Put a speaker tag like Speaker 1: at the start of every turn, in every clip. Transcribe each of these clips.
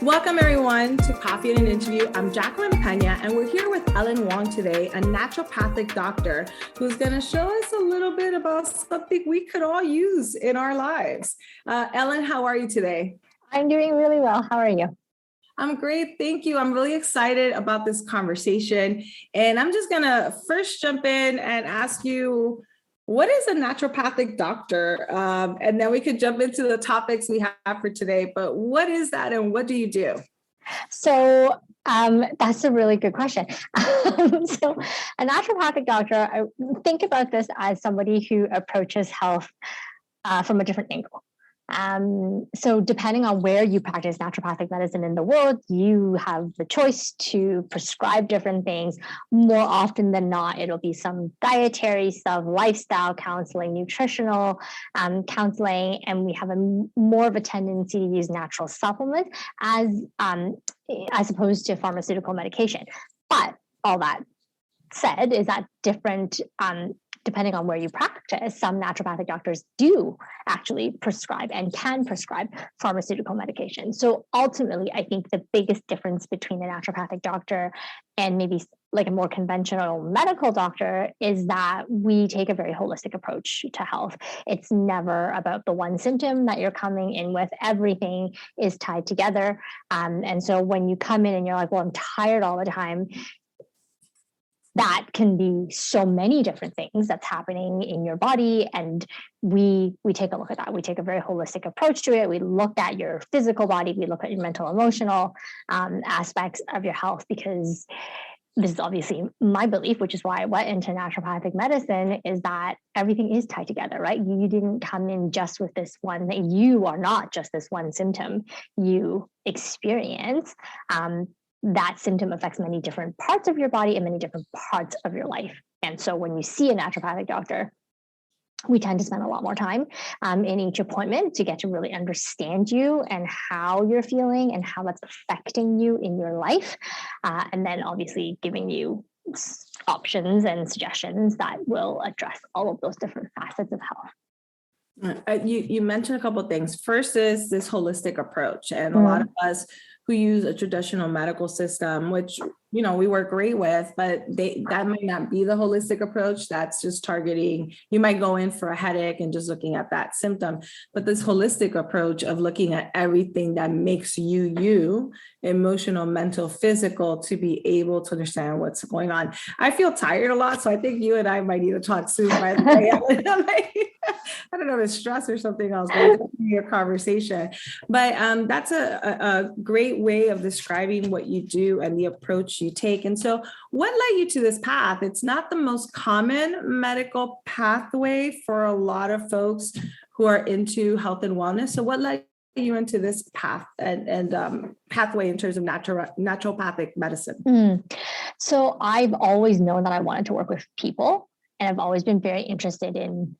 Speaker 1: Welcome everyone to Coffee and an Interview. I'm Jacqueline Pena, and we're here with Ellen Wong today, a naturopathic doctor who's going to show us a little bit about something we could all use in our lives. Ellen, how are you today?
Speaker 2: I'm doing really well. How are you?
Speaker 1: I'm great. Thank you. I'm really excited about this conversation. And I'm just going to first jump in and ask you, what is a naturopathic doctor? And then we could jump into the topics we have for today. But what is that and what do you do?
Speaker 2: So that's a really good question. So a naturopathic doctor, I think about this as somebody who approaches health from a different angle. So depending on where you practice naturopathic medicine in the world, you have the choice to prescribe different things. More often than not, it'll be some dietary stuff, lifestyle counseling, nutritional counseling, and we have more of a tendency to use natural supplements as opposed to pharmaceutical medication. But all that said, is that different depending on where you practice. Some naturopathic doctors do actually prescribe and can prescribe pharmaceutical medication. So ultimately, I think the biggest difference between a naturopathic doctor and maybe like a more conventional medical doctor is that we take a very holistic approach to health. It's never about the one symptom that you're coming in with. Everything is tied together. And so when you come in and you're like, well, I'm tired all the time, that can be so many different things that's happening in your body. And we take a look at that. We take a very holistic approach to it. We look at your physical body. We look at your mental, emotional aspects of your health, because this is obviously my belief, which is why I went into naturopathic medicine, is that everything is tied together, right? You didn't come in just with this one, that you are not just this one symptom you experience. That symptom affects many different parts of your body and many different parts of your life. And so when you see a naturopathic doctor, we tend to spend a lot more time in each appointment to get to really understand you and how you're feeling and how that's affecting you in your life. And then obviously giving you options and suggestions that will address all of those different facets of health.
Speaker 1: You mentioned a couple of things. First is this holistic approach. And a lot of us who use a traditional medical system, which, you know, we work great with, but that might not be the holistic approach. That's just targeting, you might go in for a headache and just looking at that symptom. But this holistic approach of looking at everything that makes you, emotional, mental, physical, to be able to understand what's going on. I feel tired a lot, so I think you and I might need to talk soon, by the way. I don't know if it's stress or something else, but your conversation. But that's a great way of describing what you do and the approach you take. And so what led you to this path? It's not the most common medical pathway for a lot of folks who are into health and wellness. So what led you into this path and pathway in terms of naturopathic medicine?
Speaker 2: So I've always known that I wanted to work with people, and I've always been very interested in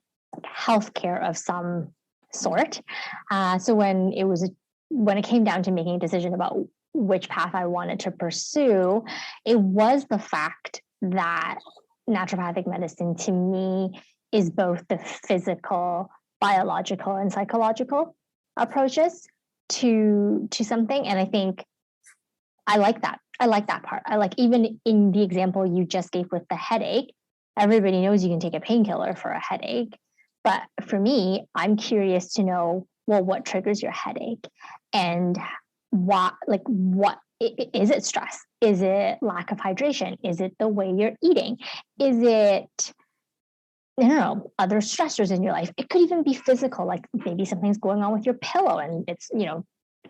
Speaker 2: healthcare of some sort. So when it came down to making a decision about which path I wanted to pursue, it was the fact that naturopathic medicine to me is both the physical, biological, and psychological approaches to something. And I think I like that. I like that part. I like, even in the example you just gave with the headache, everybody knows you can take a painkiller for a headache. But for me, I'm curious to know, well, what triggers your headache? And what is it? Stress? Is it lack of hydration? Is it the way you're eating? Is it, I don't know, other stressors in your life? It could even be physical, like maybe something's going on with your pillow and it's,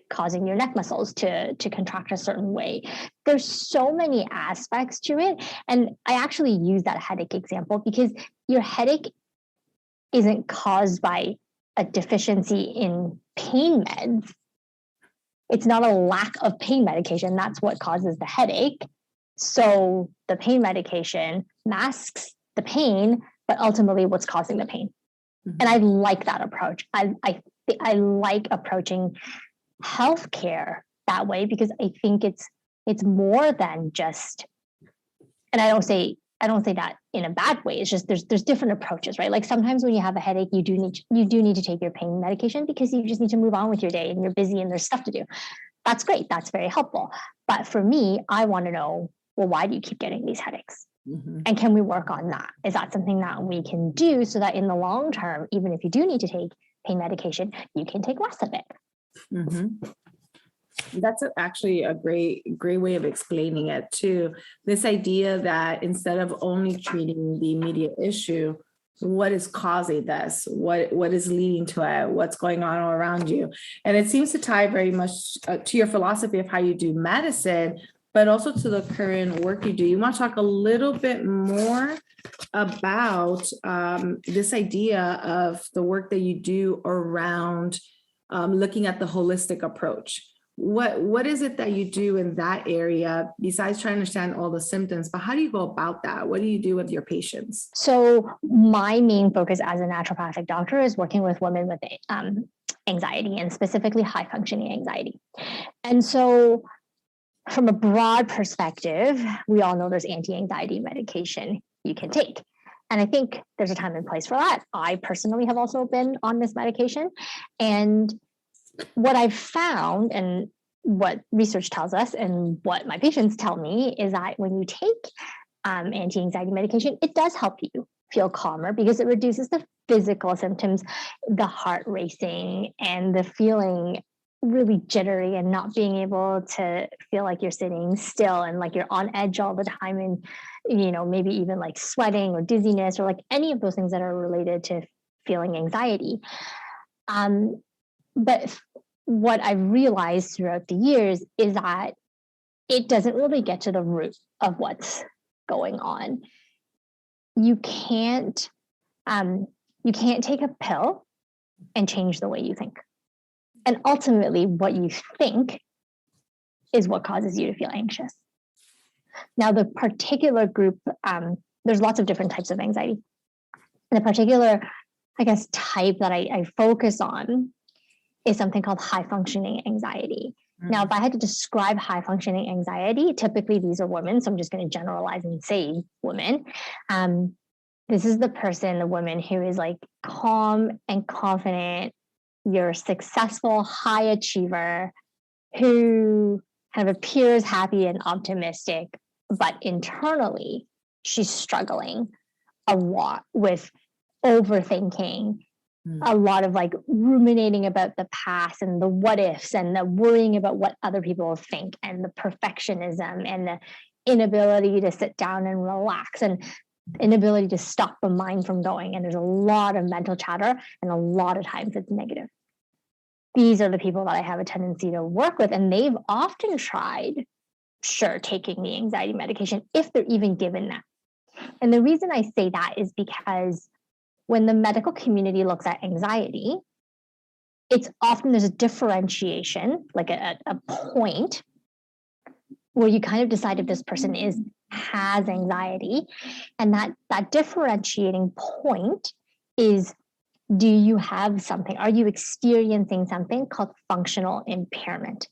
Speaker 2: causing your neck muscles to contract a certain way. There's so many aspects to it. And I actually use that headache example because your headache isn't caused by a deficiency in pain meds. It's not a lack of pain medication. That's what causes the headache. So the pain medication masks the pain, but ultimately what's causing the pain. Mm-hmm. And I like that approach. I like approaching healthcare that way because I think it's more than just, and I don't say that in a bad way. It's just there's different approaches, right? Like sometimes when you have a headache, you do need to take your pain medication because you just need to move on with your day and you're busy and there's stuff to do. That's great. That's very helpful. But for me, I want to know, well, why do you keep getting these headaches?
Speaker 1: Mm-hmm.
Speaker 2: And can we work on that? Is that something that we can do so that in the long term, even if you do need to take pain medication, you can take less of it?
Speaker 1: Mm-hmm. That's actually a great way of explaining it too. This idea that instead of only treating the immediate issue, what is causing this? What is leading to it? What's going on around you? And it seems to tie very much to your philosophy of how you do medicine, but also to the current work you do. You want to talk a little bit more about this idea of the work that you do around looking at the holistic approach. What is it that you do in that area besides trying to understand all the symptoms, but how do you go about that? What do you do with your patients?
Speaker 2: So my main focus as a naturopathic doctor is working with women with anxiety, and specifically high functioning anxiety. And so from a broad perspective, we all know there's anti-anxiety medication you can take. And I think there's a time and place for that. I personally have also been on this medication. And what I've found, and what research tells us, and what my patients tell me, is that when you take anti-anxiety medication, it does help you feel calmer because it reduces the physical symptoms, the heart racing, and the feeling really jittery and not being able to feel like you're sitting still and like you're on edge all the time, and maybe even like sweating or dizziness or like any of those things that are related to feeling anxiety. But what I've realized throughout the years is that it doesn't really get to the root of what's going on. You can't take a pill and change the way you think. And ultimately, what you think is what causes you to feel anxious. Now, the particular group, there's lots of different types of anxiety. And the particular, type that I focus on is something called high functioning anxiety. Mm-hmm. Now, if I had to describe high functioning anxiety, typically these are women, so I'm just going to generalize and say women. This is the woman who is like calm and confident. You're a successful high achiever who kind of appears happy and optimistic, but internally she's struggling a lot with overthinking, a lot of like ruminating about the past and the what ifs and the worrying about what other people will think, and the perfectionism and the inability to sit down and relax and inability to stop the mind from going. And there's a lot of mental chatter, and a lot of times it's negative. These are the people that I have a tendency to work with, and they've often tried, taking the anxiety medication if they're even given that. And the reason I say that is because when the medical community looks at anxiety, it's often there's a differentiation, like a point where you kind of decide if this person has anxiety. And that differentiating point is, do you have something? Are you experiencing something called functional impairment,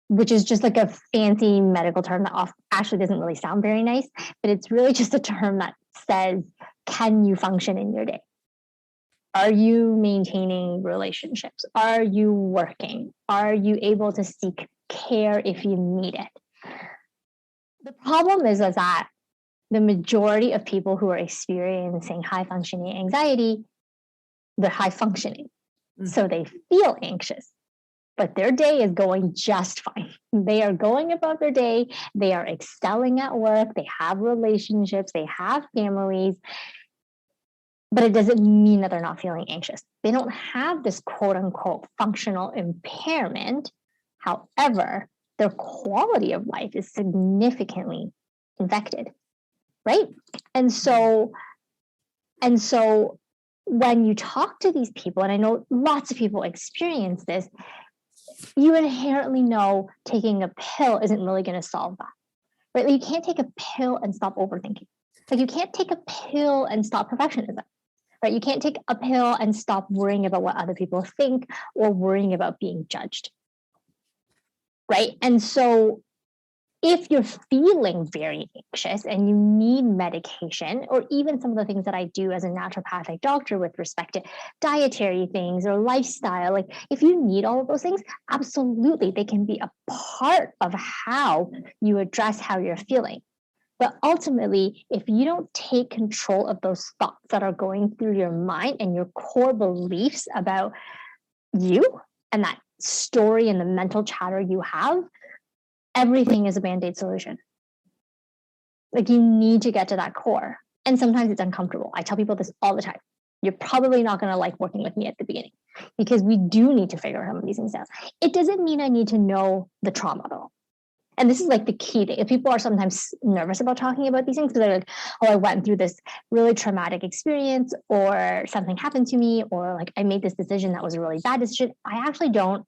Speaker 2: which is just like a fancy medical term that actually doesn't really sound very nice, but it's really just a term that says, can you function in your day? Are you maintaining relationships? Are you working? Are you able to seek care if you need it? The problem is that the majority of people who are experiencing high functioning anxiety, they're high functioning. Mm-hmm. So they feel anxious, but their day is going just fine. They are going about their day. They are excelling at work. They have relationships. They have families. But it doesn't mean that they're not feeling anxious. They don't have this quote unquote functional impairment. However, their quality of life is significantly affected, right? And so when you talk to these people, and I know lots of people experience this, you inherently know taking a pill isn't really going to solve that, right? Like, you can't take a pill and stop overthinking. Like, you can't take a pill and stop perfectionism, right? You can't take a pill and stop worrying about what other people think or worrying about being judged, right? And so if you're feeling very anxious and you need medication, or even some of the things that I do as a naturopathic doctor with respect to dietary things or lifestyle, like if you need all of those things, absolutely, they can be a part of how you address how you're feeling. But ultimately, if you don't take control of those thoughts that are going through your mind and your core beliefs about you and that story and the mental chatter you have, everything is a band-aid solution. Like, you need to get to that core. And sometimes it's uncomfortable. I tell people this all the time. You're probably not going to like working with me at the beginning, because we do need to figure some of these things out. It doesn't mean I need to know the trauma though. And this is like the key thing. If people are sometimes nervous about talking about these things because they're like, oh, I went through this really traumatic experience, or something happened to me, or like I made this decision that was a really bad decision. I don't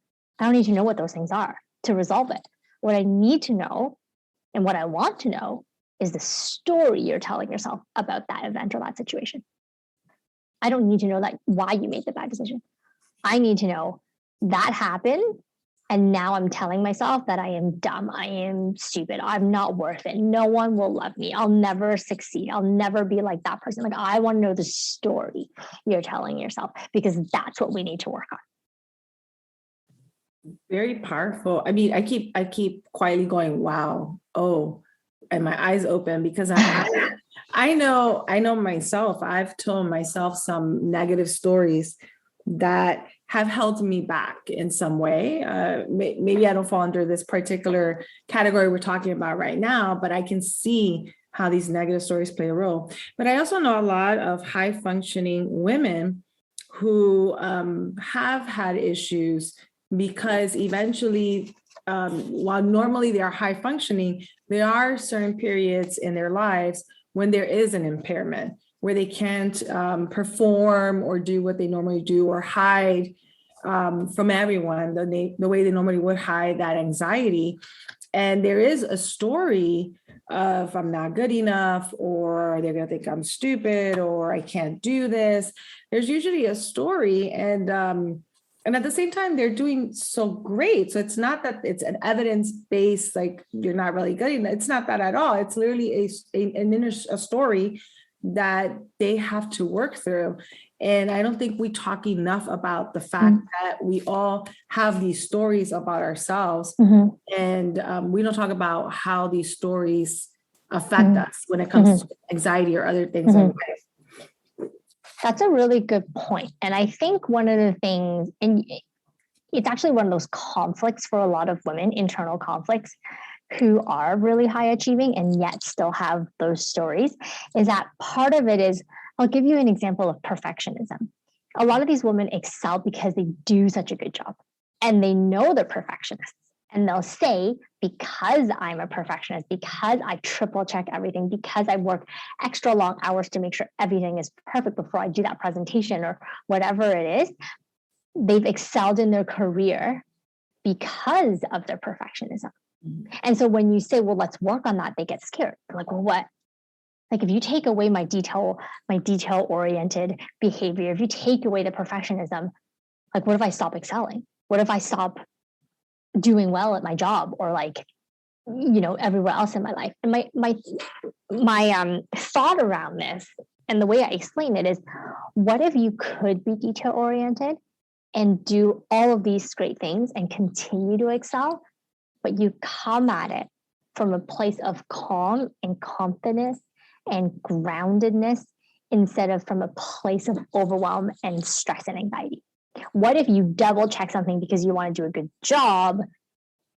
Speaker 2: need to know what those things are to resolve it. What I need to know and what I want to know is the story you're telling yourself about that event or that situation. I don't need to know that why you made the bad decision. I need to know that happened, and now I'm telling myself that I am dumb, I am stupid, I'm not worth it, no one will love me, I'll never succeed, I'll never be like that person. Like, I want to know the story you're telling yourself, because that's what we need to work on.
Speaker 1: Very powerful. I mean, I keep quietly going, wow, oh, and my eyes open, because I know myself. I've told myself some negative stories that have held me back in some way. Maybe I don't fall under this particular category we're talking about right now, but I can see how these negative stories play a role. But I also know a lot of high functioning women who have had issues, because eventually, while normally they are high functioning, there are certain periods in their lives when there is an impairment, where they can't perform or do what they normally do, or hide from everyone the way they normally would hide that anxiety. And there is a story of, I'm not good enough, or they're going to think I'm stupid, or I can't do this. There's usually a story. And at the same time, they're doing so great. So it's not that it's an evidence-based, like you're not really good enough. It's not that at all. It's literally a story that they have to work through. And I don't think we talk enough about the fact that we all have these stories about ourselves. And we don't talk about how these stories affect us when it comes to anxiety or other things in life.
Speaker 2: That's a really good point. And I think one of the things, and it's actually one of those conflicts for a lot of women, internal conflicts, who are really high achieving and yet still have those stories, is that part of it is, I'll give you an example of perfectionism. A lot of these women excel because they do such a good job, and they know they're perfectionists. And they'll say, because I'm a perfectionist, because I triple check everything, because I work extra long hours to make sure everything is perfect before I do that presentation or whatever it is, they've excelled in their career because of their perfectionism. And so when you say, well, let's work on that, they get scared. They're like, well, what? Like, if you take away my detail-oriented behavior, if you take away the perfectionism, like, what if I stop excelling? What if I stop doing well at my job, or like, everywhere else in my life? And my thought around this, and the way I explain it, is, what if you could be detail oriented and do all of these great things and continue to excel, but you come at it from a place of calm and confidence and groundedness, instead of from a place of overwhelm and stress and anxiety? What if you double check something because you want to do a good job,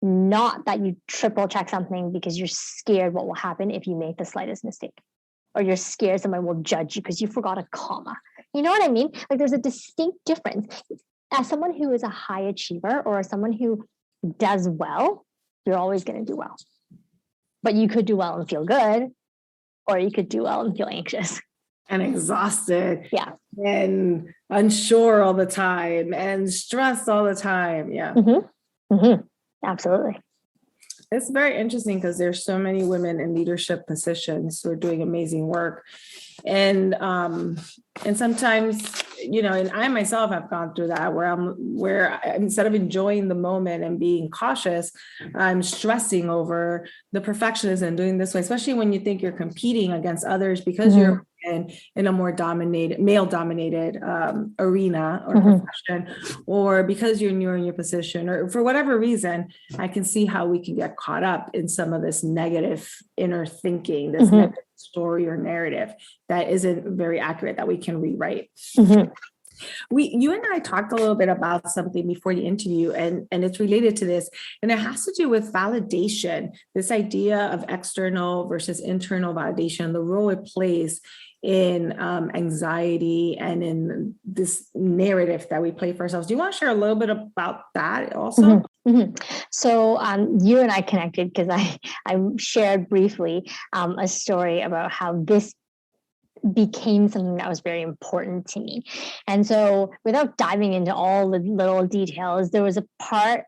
Speaker 2: not that you triple check something because you're scared what will happen if you make the slightest mistake, or you're scared someone will judge you because you forgot a comma? You know what I mean? Like, there's a distinct difference. As someone who is a high achiever, or as someone who does well, you're always going to do well. But you could do well and feel good, or you could do well and feel anxious
Speaker 1: and exhausted,
Speaker 2: and
Speaker 1: unsure all the time, and stressed all the time.
Speaker 2: Absolutely.
Speaker 1: It's very interesting because there's so many women in leadership positions who are doing amazing work. And sometimes, and I myself have gone through that where instead of enjoying the moment and being cautious, I'm stressing over the perfectionism doing this way, especially when you think you're competing against others because you're in a more male dominated arena or profession, or because you're newer in your position, or for whatever reason. I can see how we can get caught up in some of this negative inner thinking, this negative story or narrative that isn't very accurate, that we can rewrite. You and I talked a little bit about something before the interview, and it's related to this, and it has to do with validation, this idea of external versus internal validation, the role it plays in anxiety and in this narrative that we play for ourselves. Do you want to share a little bit about that also?
Speaker 2: So you and I connected because I shared briefly a story about how this became something that was very important to me. And so without diving into all the little details, there was a part,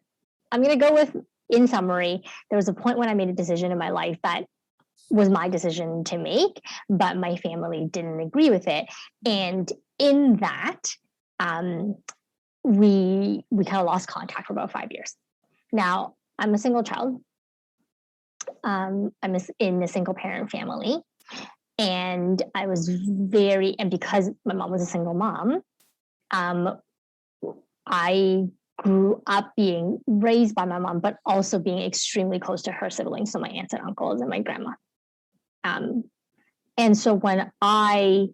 Speaker 2: I'm going to go with, in summary, there was a point when I made a decision in my life that was my decision to make, but my family didn't agree with it. And in that, we kind of lost contact for about 5 years. Now, I'm a single child. I'm in a single parent family. And I was and because my mom was a single mom, I grew up being raised by my mom, but also being extremely close to her siblings, so my aunts and uncles and my grandma. And so when I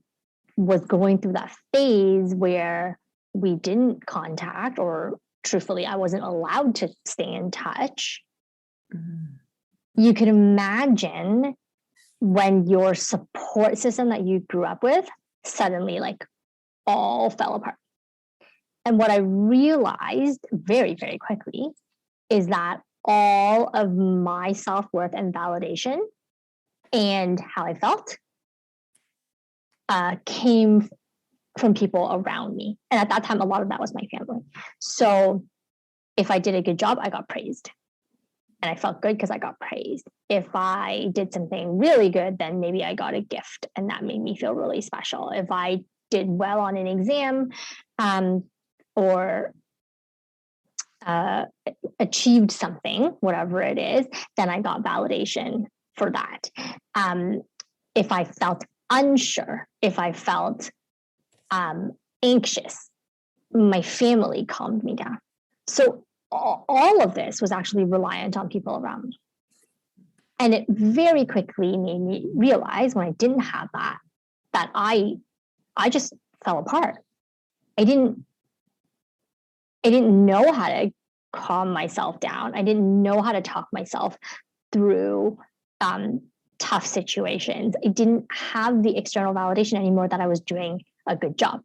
Speaker 2: was going through that phase where we didn't contact, or truthfully, I wasn't allowed to stay in touch, you can imagine when your support system that you grew up with suddenly all fell apart. And what I realized very, very quickly is that all of my self-worth and validation and how I felt came from people around me. And at that time, a lot of that was my family. So if I did a good job, I got praised. And I felt good because I got praised. If I did something really good, then maybe I got a gift, and that made me feel really special. If I did well on an exam or achieved something, whatever it is, then I got validation for that. If I felt unsure, if I felt anxious, my family calmed me down. So all of this was actually reliant on people around me. And it very quickly made me realize when I didn't have that I just fell apart. I didn't know how to calm myself down. I didn't know how to talk myself through tough situations. I didn't have the external validation anymore that I was doing a good job.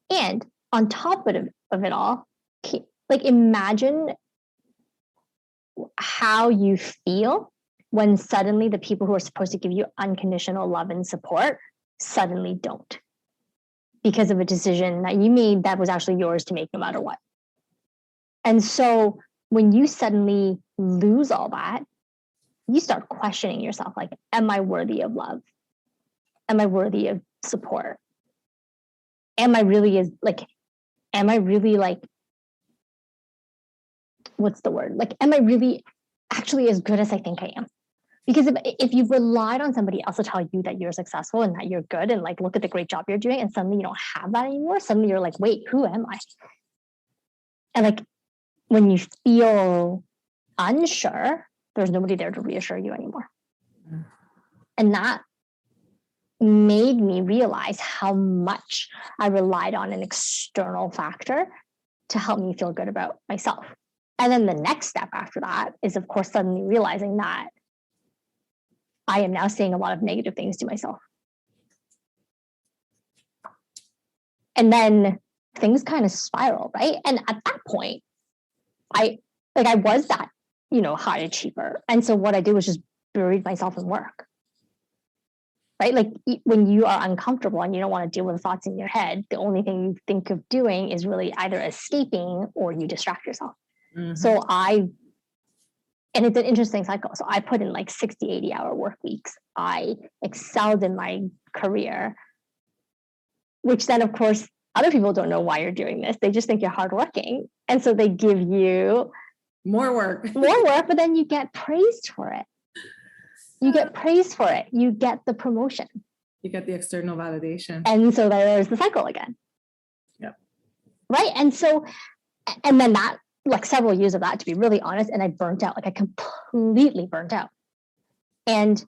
Speaker 2: And on top of it all, imagine how you feel when suddenly the people who are supposed to give you unconditional love and support suddenly don't, because of a decision that you made that was actually yours to make no matter what. And so when you suddenly lose all that, you start questioning yourself, am I worthy of love? Am I worthy of support? Am I really what's the word? Am I really actually as good as I think I am? Because if you've relied on somebody else to tell you that you're successful and that you're good and look at the great job you're doing, and suddenly you don't have that anymore, suddenly you're wait, who am I? And when you feel unsure, there's nobody there to reassure you anymore. And that made me realize how much I relied on an external factor to help me feel good about myself. And then the next step after that is, of course, suddenly realizing that I am now saying a lot of negative things to myself. And then things kind of spiral, right? And at that point, I was that, high achiever. And so what I did was just buried myself in work. Right? When you are uncomfortable and you don't want to deal with the thoughts in your head, the only thing you think of doing is really either escaping or you distract yourself. So I And it's an interesting cycle. So I put in like 60, 80-hour work weeks. I excelled in my career, which then, of course, other people don't know why you're doing this. They just think you're hardworking. And so they give you
Speaker 1: more work,
Speaker 2: but then you get praised for it. You get the promotion.
Speaker 1: You get the external validation.
Speaker 2: And so there's the cycle again.
Speaker 1: Yep.
Speaker 2: Right. And so, and then that, like several years of that, to be really honest, and I burnt out, like I completely burnt out. And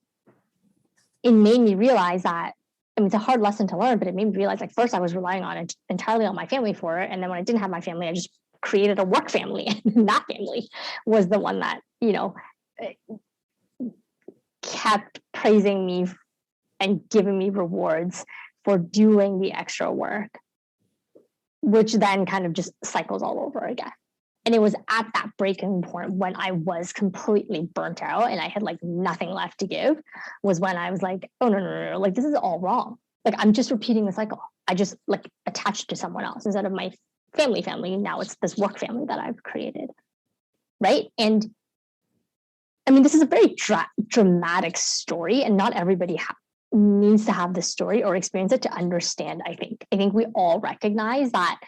Speaker 2: it made me realize that, I mean, it's a hard lesson to learn, but it made me realize, like, first I was relying on it entirely on my family for it. And then when I didn't have my family, I just created a work family. And that family was the one that, you know, kept praising me and giving me rewards for doing the extra work, which then kind of just cycles all over again. And it was at that breaking point when I was completely burnt out and I had like nothing left to give, was when I was like, oh, no, like this is all wrong. Like I'm just repeating the cycle. I just like attached to someone else instead of my family. Now it's this work family that I've created. Right. And I mean, this is a very dramatic story, and not everybody needs to have this story or experience it to understand. I think we all recognize that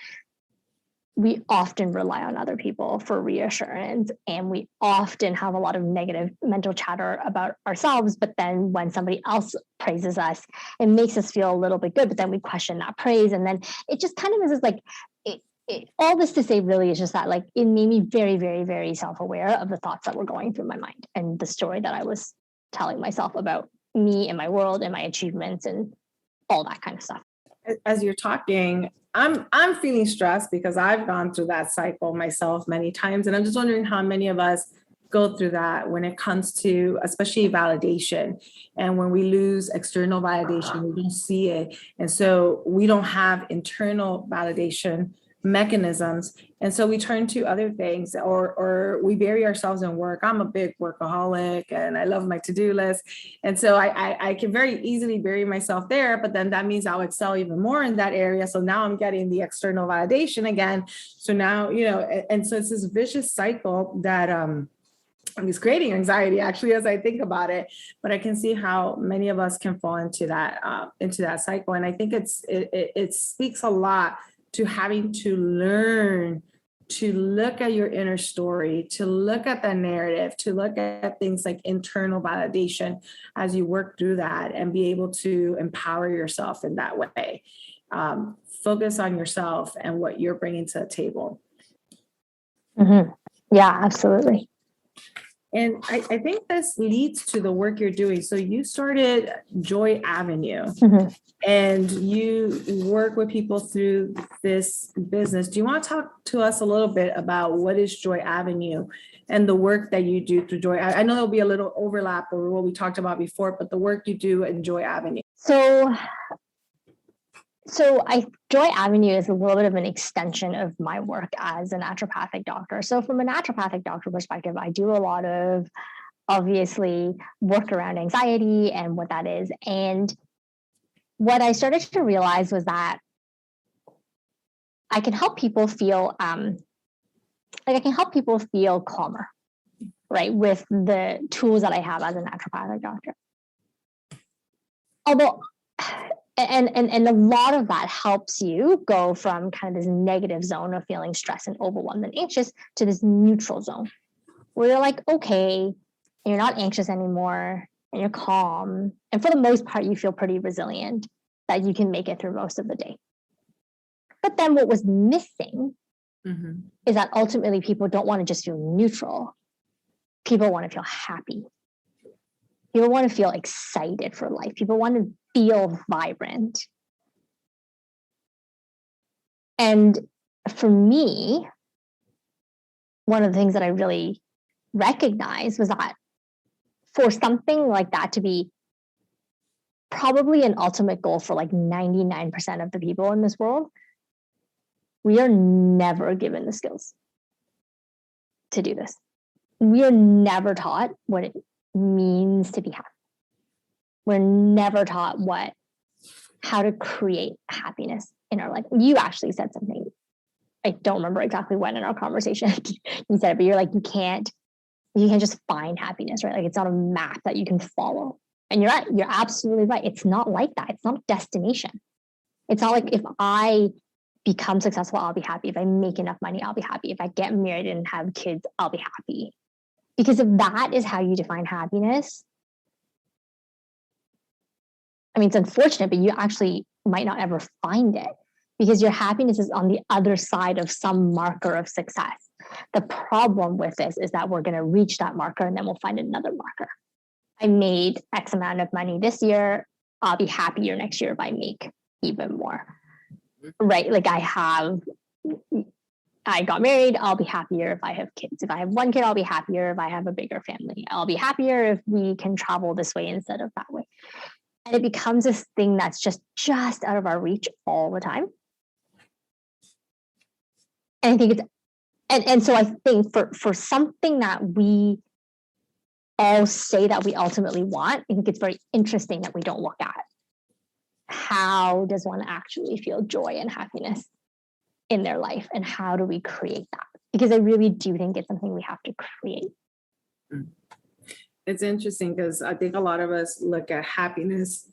Speaker 2: we often rely on other people for reassurance, and we often have a lot of negative mental chatter about ourselves. But then when somebody else praises us, it makes us feel a little bit good, but then we question that praise. And then it just kind of is like, all this to say really is just that, like, it made me very, very, very self-aware of the thoughts that were going through my mind and the story that I was telling myself about me and my world and my achievements and all that kind of stuff.
Speaker 1: As you're talking, I'm feeling stressed because I've gone through that cycle myself many times. And I'm just wondering how many of us go through that when it comes to especially validation. And when we lose external validation, we don't see it. And so we don't have internal validation mechanisms. And so we turn to other things, or we bury ourselves in work. I'm a big workaholic and I love my to-do list. And so I can very easily bury myself there, but then that means I'll excel even more in that area. So now I'm getting the external validation again. So now, you know, and so it's this vicious cycle that it's creating anxiety actually as I think about it, but I can see how many of us can fall into that cycle. And I think it speaks a lot to having to learn to look at your inner story, to look at the narrative, to look at things like internal validation as you work through that and be able to empower yourself in that way. Focus on yourself and what you're bringing to the table.
Speaker 2: Mm-hmm. Yeah, absolutely.
Speaker 1: And I think this leads to the work you're doing. So you started Joy Avenue, and you work with people through this business. Do you want to talk to us a little bit about what is Joy Avenue and the work that you do through Joy? I know there'll be a little overlap over what we talked about before, but the work you do in Joy Avenue.
Speaker 2: So Joy Avenue is a little bit of an extension of my work as a naturopathic doctor. So from a naturopathic doctor perspective, I do a lot of, obviously, work around anxiety and what that is. And what I started to realize was that I can help people feel, calmer, right, with the tools that I have as a naturopathic doctor. Although, and a lot of that helps you go from kind of this negative zone of feeling stressed and overwhelmed and anxious to this neutral zone where you're like, okay, and you're not anxious anymore and you're calm. And for the most part, you feel pretty resilient that you can make it through most of the day. But then what was missing is that ultimately people don't want to just feel neutral. People want to feel happy. People want to feel excited for life. People want to feel vibrant. And for me, one of the things that I really recognized was that for something like that to be probably an ultimate goal for like 99% of the people in this world, we are never given the skills to do this. We are never taught what it means to be happy. We're never taught how to create happiness in our life. You actually said something, I don't remember exactly when in our conversation you said it, but you're like, you can't You can just find happiness, right? Like it's not a map that you can follow. And you're absolutely right. It's not like that. It's not a destination. It's not like if I become successful, I'll be happy. If I make enough money, I'll be happy. If I get married and have kids, I'll be happy. Because if that is how you define happiness, I mean, it's unfortunate, but you actually might not ever find it because your happiness is on the other side of some marker of success. The problem with this is that we're going to reach that marker and then we'll find another marker. I made X amount of money this year. I'll be happier next year if I make even more. Right? Like I got married. I'll be happier if I have kids. If I have one kid, I'll be happier if I have a bigger family. I'll be happier if we can travel this way instead of that way. And it becomes this thing that's just out of our reach all the time. And I think it's, and so I think for something that we all say that we ultimately want, I think it's very interesting that we don't look at how does one actually feel joy and happiness in their life, and how do we create that? Because I really do think it's something we have to create.
Speaker 1: It's interesting because I think a lot of us look at happiness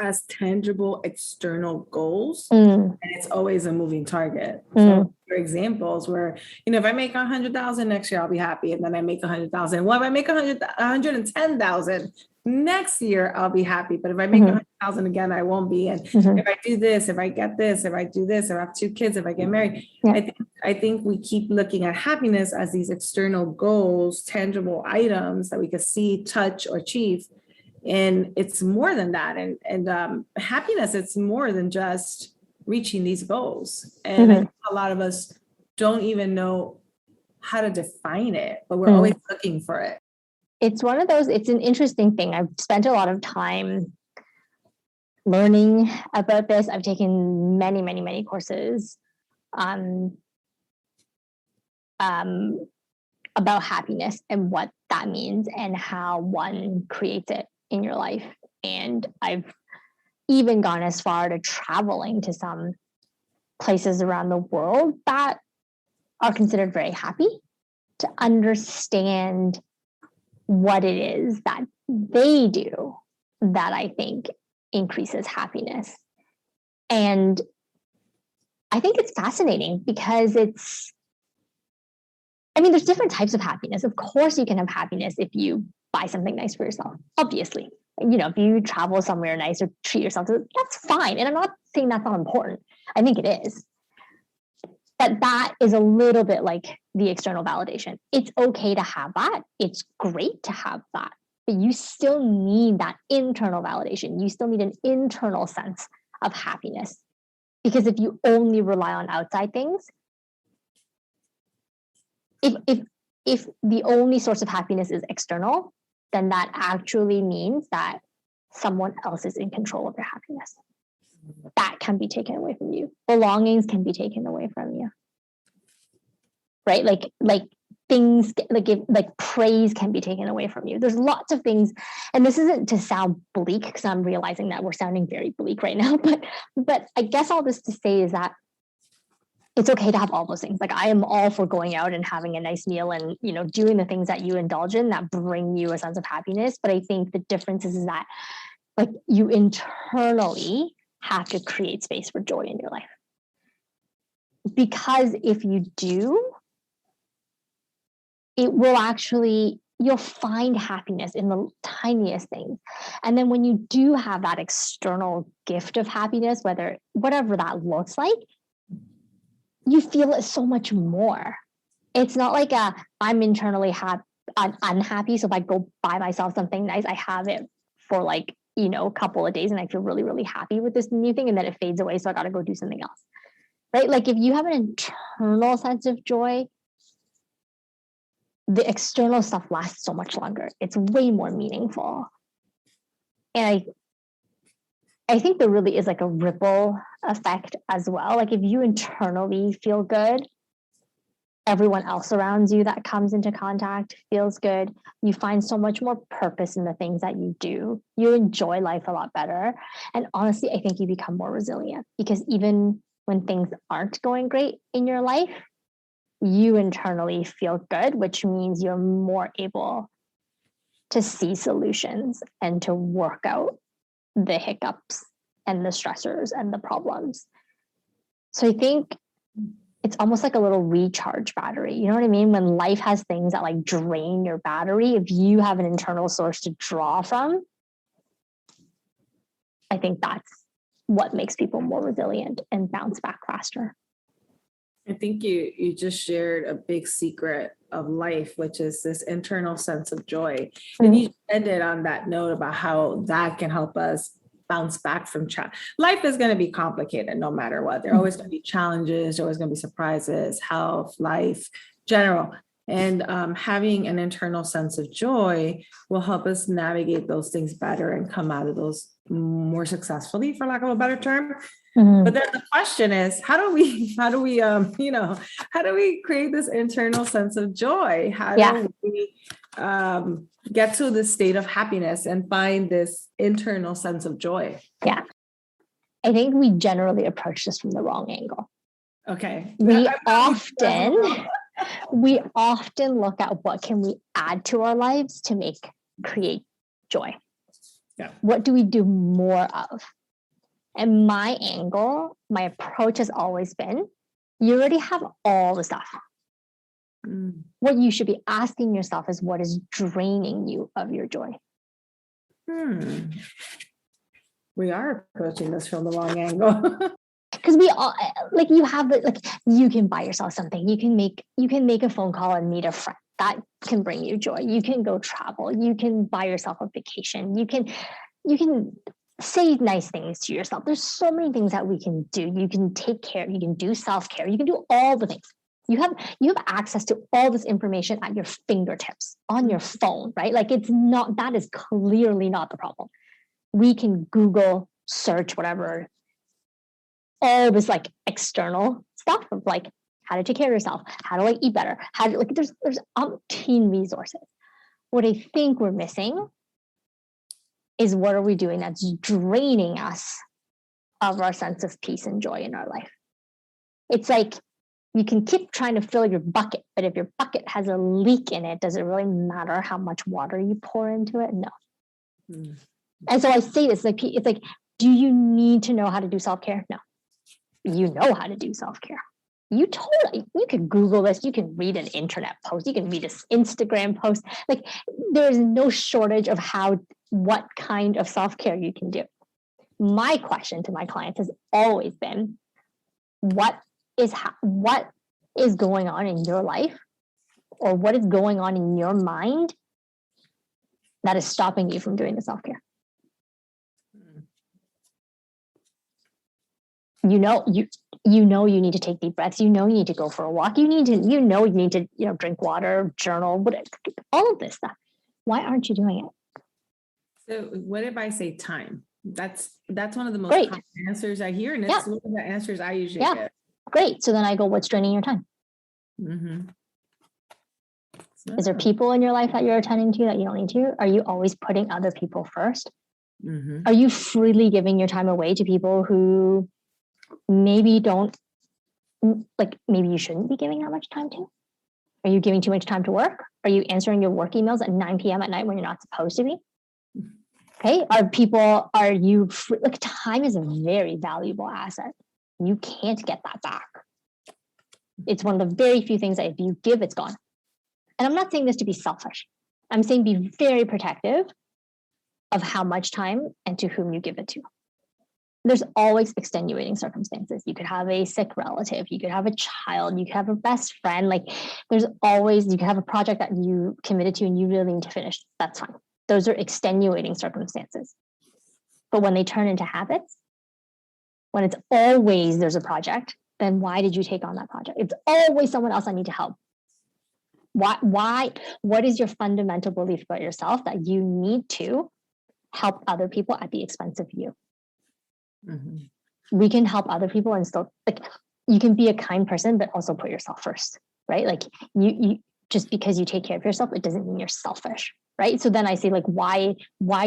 Speaker 1: as tangible external goals, and it's always a moving target. So for examples where, if I make 100,000 next year, I'll be happy. And then I make 100,000. Well, if I make 110,000 next year, I'll be happy. But if I make 100,000 again, I won't be. And if I do this, if I get this, if I do this, if I have 2 kids, if I get married, I think we keep looking at happiness as these external goals, tangible items that we can see, touch, or achieve. And it's more than that. And happiness, it's more than just reaching these goals. And I think a lot of us don't even know how to define it, but we're always looking for it.
Speaker 2: It's one of those, it's an interesting thing. I've spent a lot of time learning about this. I've taken many, many, many courses about happiness and what that means and how one creates it in your life. And I've even gone as far to traveling to some places around the world that are considered very happy, to understand what it is that they do that I think increases happiness. And I think it's fascinating because there's different types of happiness. Of course, you can have happiness if you buy something nice for yourself, obviously. If you travel somewhere nice or treat yourself, that's fine. And I'm not saying that's not important. I think it is. But that is a little bit like the external validation. It's okay to have that. It's great to have that. But you still need that internal validation. You still need an internal sense of happiness. Because if you only rely on outside things, if the only source of happiness is external, then that actually means that someone else is in control of your happiness. That can be taken away from you. Belongings can be taken away from you. Right? Like things like praise can be taken away from you. There's lots of things, and this isn't to sound bleak because I'm realizing that we're sounding very bleak right now, but I guess all this to say is that it's okay to have all those things. Like I am all for going out and having a nice meal and, doing the things that you indulge in that bring you a sense of happiness. But I think the difference is that like you internally have to create space for joy in your life. Because if you do, it will you'll find happiness in the tiniest things. And then when you do have that external gift of happiness, whatever that looks like, you feel it so much more. It's not like I'm internally unhappy. So if I go buy myself something nice, I have it for a couple of days and I feel really, really happy with this new thing. And then it fades away. So I got to go do something else. Right? Like if you have an internal sense of joy, the external stuff lasts so much longer. It's way more meaningful. And I think there really is like a ripple effect as well. Like if you internally feel good, everyone else around you that comes into contact feels good. You find so much more purpose in the things that you do. You enjoy life a lot better. And honestly, I think you become more resilient because even when things aren't going great in your life, you internally feel good, which means you're more able to see solutions and to work out the hiccups and the stressors and the problems. So I think it's almost like a little recharge battery. You know what I mean? When life has things that like drain your battery, if you have an internal source to draw from, I think that's what makes people more resilient and bounce back faster.
Speaker 1: I think you just shared a big secret of life, which is this internal sense of joy. And you ended on that note about how that can help us bounce back from life is going to be complicated no matter what. There are always going to be challenges, there are always going to be surprises, health, life, general. And having an internal sense of joy will help us navigate those things better and come out of those more successfully, for lack of a better term. But then the question is, how do we create this internal sense of joy? How do we get to the state of happiness and find this internal sense of joy?
Speaker 2: Yeah. I think we generally approach this from the wrong angle.
Speaker 1: Okay.
Speaker 2: We often look at what can we add to our lives to create joy.
Speaker 1: Yeah.
Speaker 2: What do we do more of? And my approach has always been, you already have all the stuff. What you should be asking yourself is, what is draining you of your joy?
Speaker 1: We are approaching this from the wrong angle.
Speaker 2: Because we all you can buy yourself something. You can make a phone call and meet a friend. That can bring you joy. You can go travel. You can buy yourself a vacation. You can say nice things to yourself. There's so many things that we can do. You can take care. You can do self-care. You can do all the things. You have access to all this information at your fingertips on your phone, right? Like that is clearly not the problem. We can Google, search, whatever, all this like external stuff of like how to take care of yourself, how to like eat better, there's umpteen resources. What I think we're missing is, what are we doing that's draining us of our sense of peace and joy in our life? It's like you can keep trying to fill your bucket, but if your bucket has a leak in it, does it really matter how much water you pour into it? No. And so I say this, it's like, do you need to know how to do self-care? No. You know how to do self-care. You can Google this, you can read an internet post, you can read an Instagram post. Like, there's no shortage of what kind of self-care you can do. My question to my clients has always been, what is going on in your life, or what is going on in your mind that is stopping you from doing the self-care? You know you need to take deep breaths. You know you need to go for a walk. You need to drink water, journal, all of this stuff. Why aren't you doing it?
Speaker 1: So what if I say time? That's one of the most common answers I hear, and it's one of the answers I usually get.
Speaker 2: Great. So then I go, what's draining your time? Is there people in your life that you're attending to that you don't need to? Are you always putting other people first? Are you freely giving your time away to people who maybe you shouldn't be giving that much time to? Are you giving too much time to work? Are you answering your work emails at 9 p.m. at night when you're not supposed to be? Okay. Time is a very valuable asset. You can't get that back. It's one of the very few things that if you give, it's gone. And I'm not saying this to be selfish. I'm saying be very protective of how much time and to whom you give it to. There's always extenuating circumstances. You could have a sick relative, you could have a child, you could have a best friend. You could have a project that you committed to and you really need to finish. That's fine. Those are extenuating circumstances. But when they turn into habits, when it's always there's a project, then why did you take on that project? It's always someone else I need to help. Why? What is your fundamental belief about yourself that you need to help other people at the expense of you? We can help other people and still, you can be a kind person, but also put yourself first, right? You just because you take care of yourself, it doesn't mean you're selfish, right? So then I say, why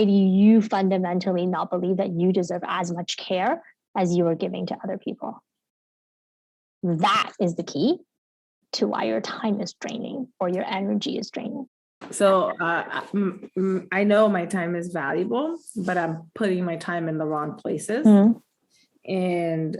Speaker 2: do you fundamentally not believe that you deserve as much care as you are giving to other people? That is the key. to why your time is draining or your energy is draining?
Speaker 1: So I know my time is valuable, but I'm putting my time in the wrong places. And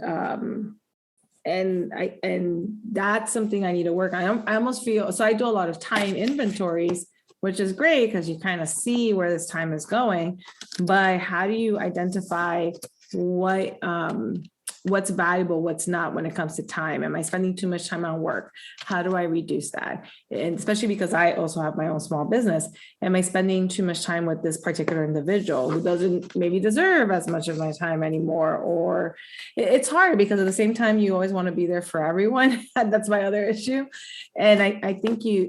Speaker 1: that's something I need to work on. I almost feel, so I do a lot of time inventories, which is great because you kind of see where this time is going, but how do you identify what's valuable, what's not when it comes to time? Am I spending too much time on work? How do I reduce that? And especially because I also have my own small business. Am I spending too much time with this particular individual who doesn't maybe deserve as much of my time anymore? Or it's hard because at the same time, you always want to be there for everyone. That's my other issue. And I think you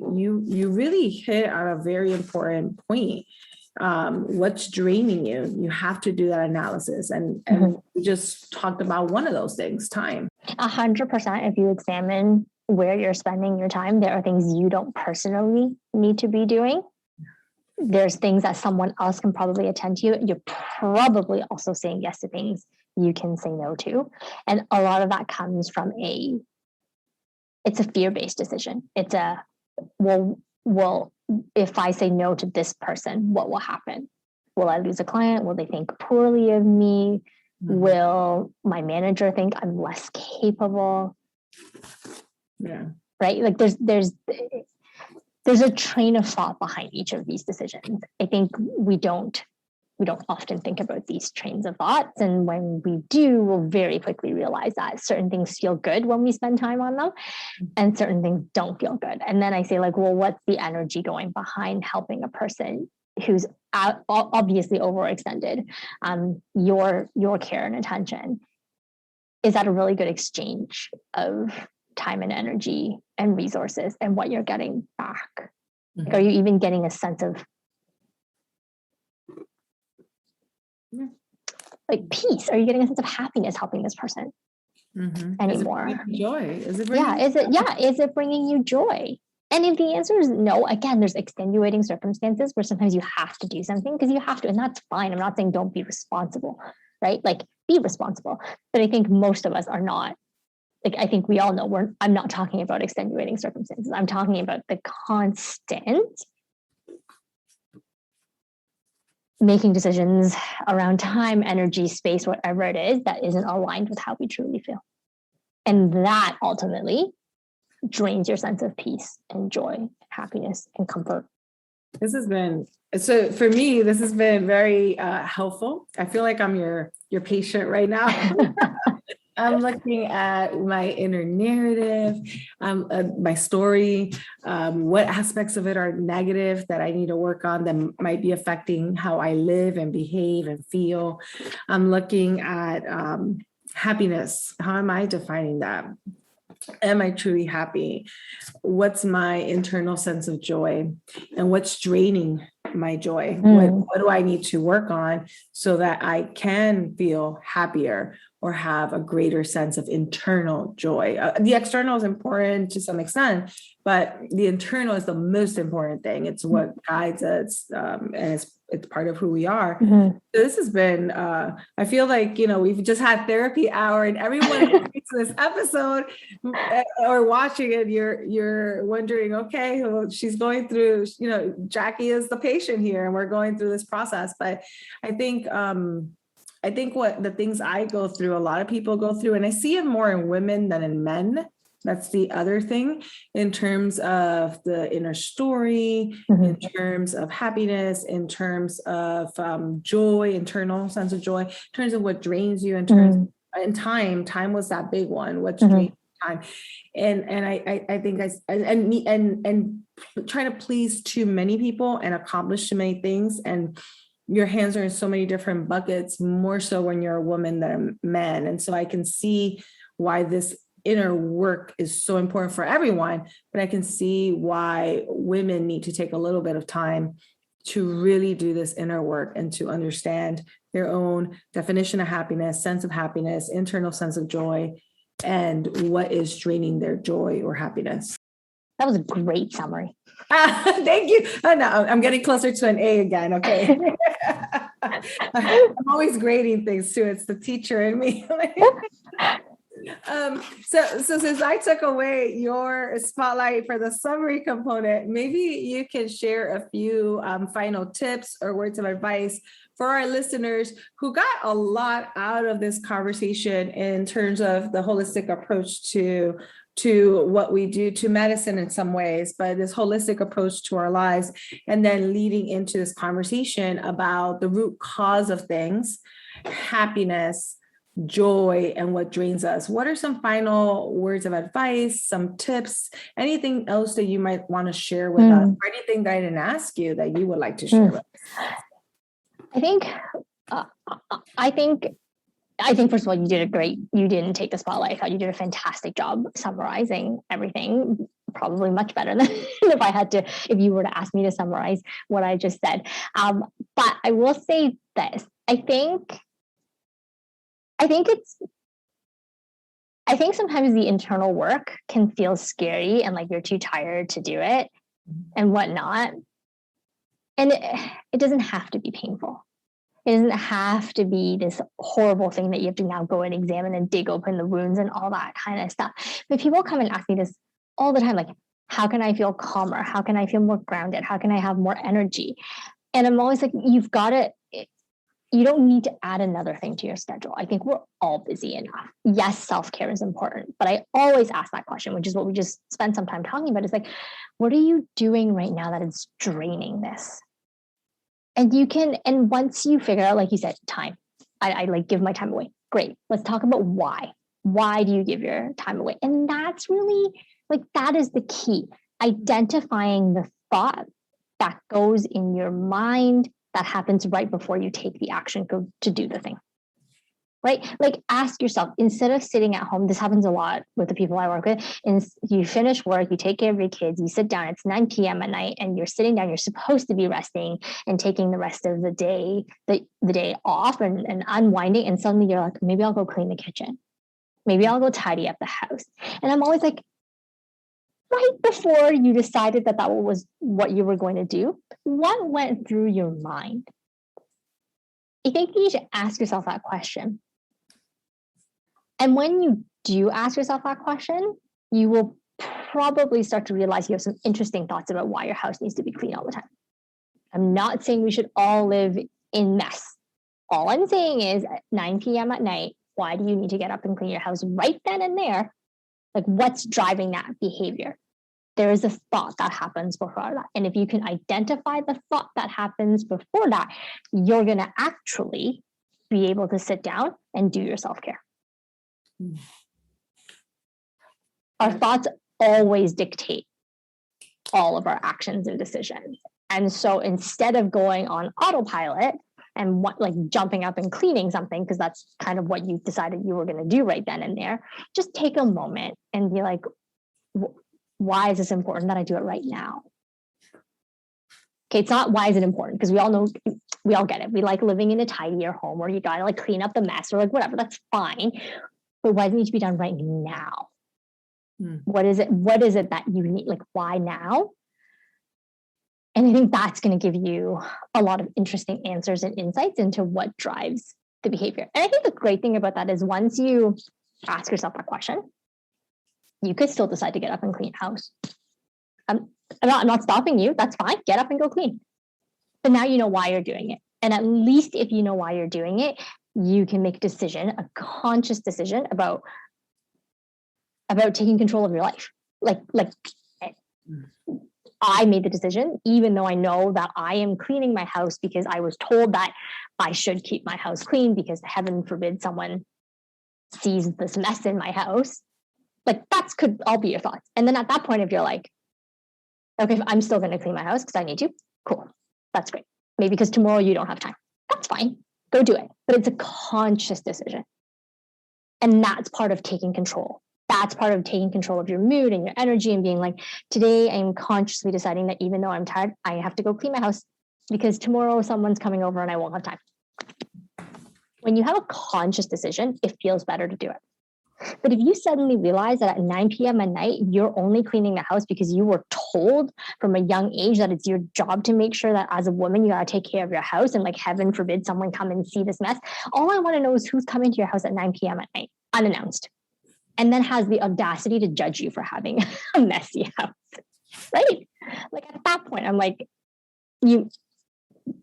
Speaker 1: really hit on a very important point. What's draining you? You have to do that analysis. And we just talked about one of those things, time.
Speaker 2: 100%. If you examine where you're spending your time, there are things you don't personally need to be doing. There's things that someone else can probably attend to. You're probably also saying yes to things you can say no to. And a lot of that comes from it's a fear-based decision. It's well, if I say no to this person, what will happen? Will I lose a client? Will they think poorly of me? Will my manager think I'm less capable?
Speaker 1: Yeah.
Speaker 2: Right? Like there's a train of thought behind each of these decisions. I think we don't often think about these trains of thoughts. And when we do, we'll very quickly realize that certain things feel good when we spend time on them and certain things don't feel good. And then I say like, well, what's the energy going behind helping a person who's obviously overextended your care and attention? Is that a really good exchange of time and energy and resources and what you're getting back? Like, are you even getting a sense of like peace? Are you getting a sense of happiness helping this person anymore?
Speaker 1: Is it bringing joy?
Speaker 2: Is it bringing you joy? And if the answer is no, again, there's extenuating circumstances where sometimes you have to do something because you have to, and that's fine. I'm not saying don't be responsible, right? Like be responsible. But I think most of us are not. Like I think we all know I'm not talking about extenuating circumstances. I'm talking about the constant making decisions around time, energy, space, whatever it is that isn't aligned with how we truly feel. And that ultimately drains your sense of peace and joy, happiness, and comfort.
Speaker 1: So for me, this has been very helpful. I feel like I'm your patient right now. I'm looking at my inner narrative, my story, what aspects of it are negative that I need to work on that might be affecting how I live and behave and feel. I'm looking at happiness. How am I defining that? Am I truly happy? What's my internal sense of joy? And what's draining my joy? What do I need to work on so that I can feel happier or have a greater sense of internal joy? The external is important to some extent, but the internal is the most important thing. It's what guides us, and it's part of who we are. So this has been, I feel like, we've just had therapy hour and everyone who to this episode or watching it, you're wondering, okay, well, she's going through, Jackie is the patient here and we're going through this process. But I think what the things I go through, a lot of people go through, and I see it more in women than in men. That's the other thing in terms of the inner story, in terms of happiness, in terms of joy, internal sense of joy, in terms of what drains you, in terms and time was that big one. What's draining time, and I think and trying to please too many people and accomplish too many things, and your hands are in so many different buckets, more so when you're a woman than a man. And so I can see why this inner work is so important for everyone, but I can see why women need to take a little bit of time to really do this inner work and to understand their own definition of happiness, sense of happiness, internal sense of joy, and what is draining their joy or happiness.
Speaker 2: That was a great summary.
Speaker 1: Thank you. Oh, no, I'm getting closer to an A again. Okay. I'm always grading things too. It's the teacher in me. So since I took away your spotlight for the summary component, maybe you can share a few final tips or words of advice for our listeners who got a lot out of this conversation in terms of the holistic approach to what we do to medicine in some ways, but this holistic approach to our lives, and then leading into this conversation about the root cause of things, happiness, joy, and what drains us. What are some final words of advice, some tips, anything else that you might want to share with us, or anything that I didn't ask you that you would like to share with us?
Speaker 2: I think first of all, you didn't take the spotlight. I thought you did a fantastic job summarizing everything, probably much better than if you were to ask me to summarize what I just said. But I will say this, I think sometimes the internal work can feel scary and like you're too tired to do it and whatnot. And it doesn't have to be painful. It doesn't have to be this horrible thing that you have to now go and examine and dig open the wounds and all that kind of stuff. But people come and ask me this all the time, like, how can I feel calmer? How can I feel more grounded? How can I have more energy? And I'm always like, you don't need to add another thing to your schedule. I think we're all busy enough. Yes, self-care is important, but I always ask that question, which is what we just spent some time talking about. It's like, what are you doing right now that is draining this? And once you figure out, like you said, time, I like give my time away. Great. Let's talk about why. Why do you give your time away? And that's really that is the key. Identifying the thought that goes in your mind that happens right before you take the action to do the thing. Right? Like ask yourself, instead of sitting at home, this happens a lot with the people I work with, and you finish work, you take care of your kids, you sit down, it's 9 p.m. at night, and you're sitting down, you're supposed to be resting and taking the rest of the day, the day off and unwinding, and suddenly you're like, maybe I'll go clean the kitchen. Maybe I'll go tidy up the house. And I'm always like, right before you decided that was what you were going to do, what went through your mind? I think you should ask yourself that question. And when you do ask yourself that question, you will probably start to realize you have some interesting thoughts about why your house needs to be clean all the time. I'm not saying we should all live in mess. All I'm saying is at 9 p.m. at night, why do you need to get up and clean your house right then and there? Like, what's driving that behavior? There is a thought that happens before that. And if you can identify the thought that happens before that, you're going to actually be able to sit down and do your self-care. Our thoughts always dictate all of our actions and decisions. And so instead of going on autopilot and jumping up and cleaning something, because that's kind of what you decided you were going to do right then and there, just take a moment and be like, why is this important that I do it right now? Okay, it's not why is it important, because we all get it. We like living in a tidier home where you gotta clean up the mess or whatever, that's fine. But why does it need to be done right now? What is it that you need? Why now? And I think that's going to give you a lot of interesting answers and insights into what drives the behavior. And I think the great thing about that is once you ask yourself that question, you could still decide to get up and clean house. I'm not stopping you. That's fine. Get up and go clean. But now you know why you're doing it. And at least if you know why you're doing it, you can make a conscious decision about taking control of your life. I made the decision, even though I know that I am cleaning my house because I was told that I should keep my house clean because heaven forbid someone sees this mess in my house. That could all be your thoughts. And then at that point, if you're like, okay, I'm still going to clean my house because I need to, cool. That's great. Maybe because tomorrow you don't have time. That's fine. Go do it. But it's a conscious decision. And that's part of taking control. That's part of taking control of your mood and your energy and being like, today I'm consciously deciding that even though I'm tired, I have to go clean my house because tomorrow someone's coming over and I won't have time. When you have a conscious decision, it feels better to do it. But if you suddenly realize that at 9 p.m. at night, you're only cleaning the house because you were told from a young age that it's your job to make sure that as a woman, you got to take care of your house and heaven forbid someone come and see this mess. All I want to know is who's coming to your house at 9 p.m. at night, unannounced. and then has the audacity to judge you for having a messy house, right? Like at that point, I'm like,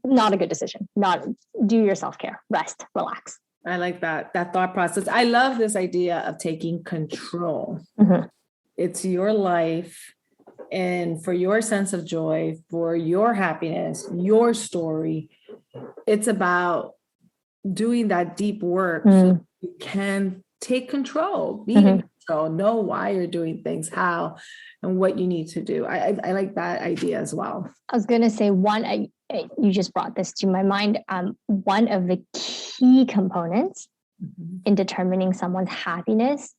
Speaker 2: not a good decision. Not do your self-care, rest, relax.
Speaker 1: I like that thought process. I love this idea of taking control. It's your life, and for your sense of joy, for your happiness, your story. It's about doing that deep work so you can take control, be in control, know why you're doing things, how, and what you need to do. I like that idea as well.
Speaker 2: I was going to say you just brought this to my mind. One of the key components in determining someone's happiness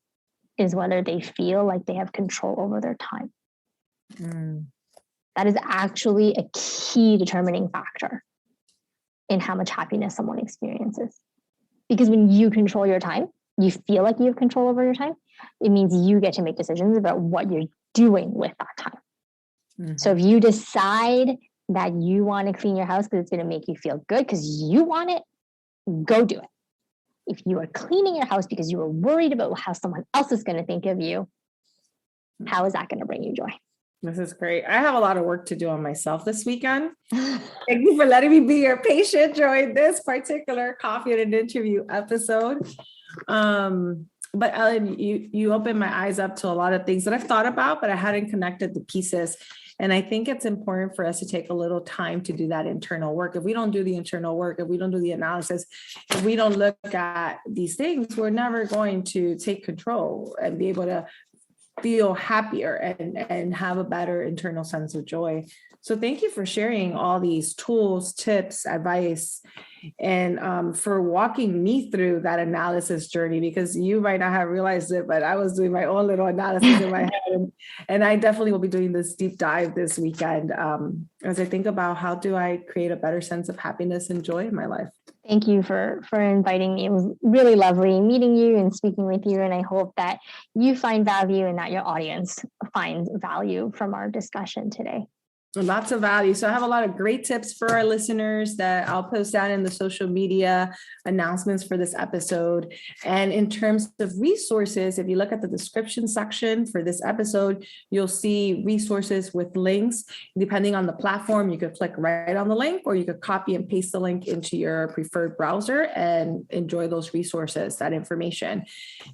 Speaker 2: is whether they feel like they have control over their time. That is actually a key determining factor in how much happiness someone experiences. Because when you control your time, you feel like you have control over your time, it means you get to make decisions about what you're doing with that time. So if you decide that you want to clean your house because it's going to make you feel good because you want it, go do it. If you are cleaning your house because you are worried about how someone else is going to think of you, how is that going to bring you joy?
Speaker 1: This is great. I have a lot of work to do on myself this weekend. Thank you for letting me be your patient during this particular coffee and an interview episode. But Ellen, you opened my eyes up to a lot of things that I've thought about, but I hadn't connected the pieces. And I think it's important for us to take a little time to do that internal work. If we don't do the internal work, if we don't do the analysis, if we don't look at these things, we're never going to take control and be able to feel happier and have a better internal sense of joy. So thank you for sharing all these tools, tips, advice, and for walking me through that analysis journey, because you might not have realized it, but I was doing my own little analysis in my head. And I definitely will be doing this deep dive this weekend as I think about how do I create a better sense of happiness and joy in my life.
Speaker 2: Thank you for inviting me. It was really lovely meeting you and speaking with you. And I hope that you find value and that your audience finds value from our discussion today.
Speaker 1: Lots of value. So I have a lot of great tips for our listeners that I'll post out in the social media announcements for this episode. And in terms of resources, if you look at the description section for this episode, you'll see resources with links. Depending on the platform, you could click right on the link, or you could copy and paste the link into your preferred browser and enjoy those resources, that information.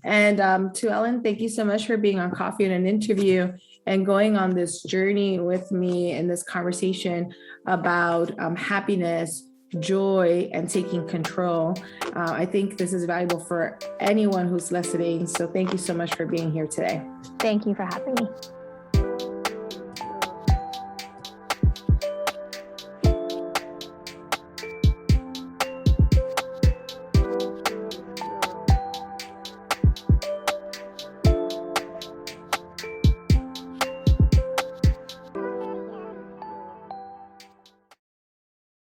Speaker 1: And to Ellen, thank you so much for being on Coffee and an Interview and going on this journey with me in this conversation about happiness, joy, and taking control. I think this is valuable for anyone who's listening. So thank you so much for being here today.
Speaker 2: Thank you for having me.